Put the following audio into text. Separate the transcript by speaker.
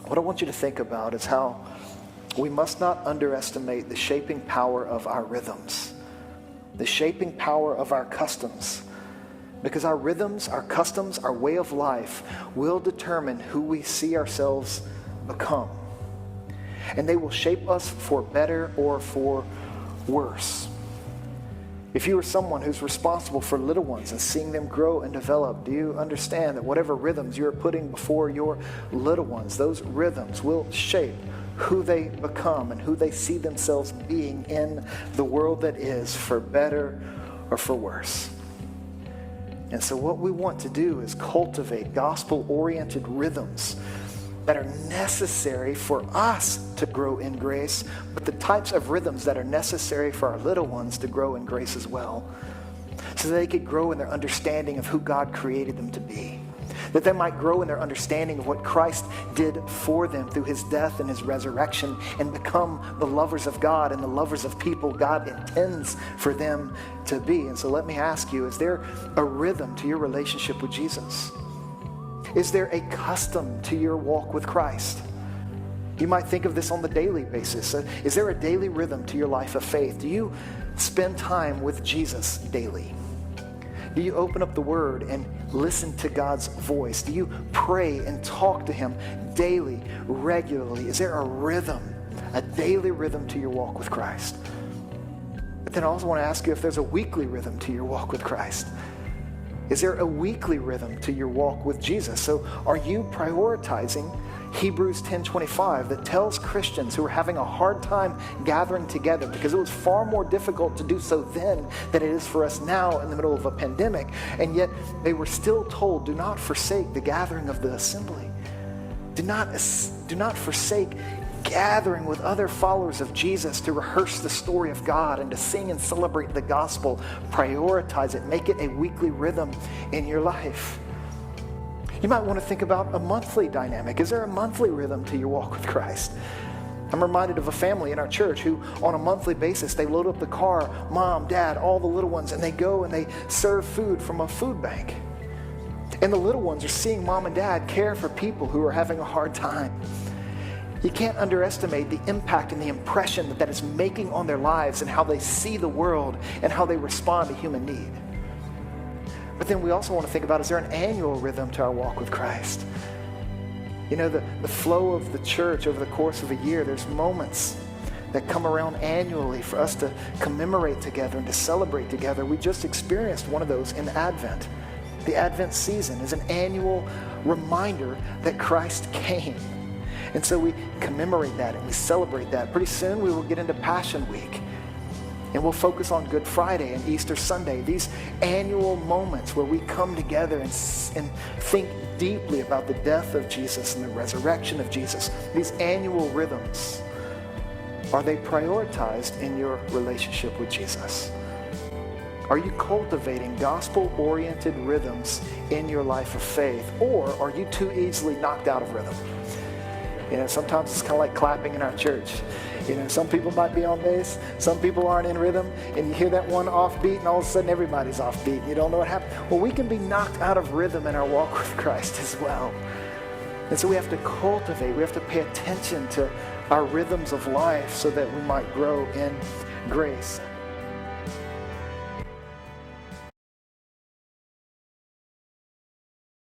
Speaker 1: what I want you to think about is how we must not underestimate the shaping power of our rhythms, the shaping power of our customs. Because our rhythms, our customs, our way of life will determine who we see ourselves become. And they will shape us for better or for worse. If you are someone who's responsible for little ones and seeing them grow and develop, do you understand that whatever rhythms you're putting before your little ones, those rhythms will shape who they become and who they see themselves being in the world that is, for better or for worse? And so what we want to do is cultivate gospel-oriented rhythms that are necessary for us to grow in grace, but the types of rhythms that are necessary for our little ones to grow in grace as well, so that they could grow in their understanding of who God created them to be, that they might grow in their understanding of what Christ did for them through his death and his resurrection, and become the lovers of God and the lovers of people God intends for them to be. And so let me ask you, is there a rhythm to your relationship with Jesus? Is there a custom to your walk with Christ? You might think of this on the daily basis. Is there a daily rhythm to your life of faith? Do you spend time with Jesus daily? Do you open up the Word and listen to God's voice? Do you pray and talk to him daily, regularly? Is there a rhythm, a daily rhythm to your walk with Christ? But then I also want to ask you if there's a weekly rhythm to your walk with Christ. Is there a weekly rhythm to your walk with Jesus? So are you prioritizing Hebrews 10:25 that tells Christians who are having a hard time gathering together, because it was far more difficult to do so then than it is for us now in the middle of a pandemic, and yet they were still told, do not forsake the gathering of the assembly. Do not forsake gathering with other followers of Jesus to rehearse the story of God and to sing and celebrate the gospel. Prioritize it. Make it a weekly rhythm in your life. You might want to think about a monthly dynamic. Is there a monthly rhythm to your walk with Christ? I'm reminded of a family in our church who, on a monthly basis, they load up the car, mom, dad, all the little ones, and they go and they serve food from a food bank. And the little ones are seeing mom and dad care for people who are having a hard time. You can't underestimate the impact and the impression that is making on their lives and how they see the world and how they respond to human need. But then we also want to think about, is there an annual rhythm to our walk with Christ? You know, the flow of the church over the course of a year, there's moments that come around annually for us to commemorate together and to celebrate together. We just experienced one of those in Advent. The Advent season is an annual reminder that Christ came. And so we commemorate that and we celebrate that. Pretty soon we will get into Passion Week. And we'll focus on Good Friday and Easter Sunday, these annual moments where we come together and think deeply about the death of Jesus and the resurrection of Jesus. These annual rhythms, are they prioritized in your relationship with Jesus? Are you cultivating gospel-oriented rhythms in your life of faith, or are you too easily knocked out of rhythm? You know, sometimes it's kind of like clapping in our church. You know, some people might be on bass, some people aren't in rhythm, and you hear that one offbeat, and all of a sudden everybody's offbeat, and you don't know what happened. Well, we can be knocked out of rhythm in our walk with Christ as well. And so we have to cultivate, we have to pay attention to our rhythms of life so that we might grow in grace.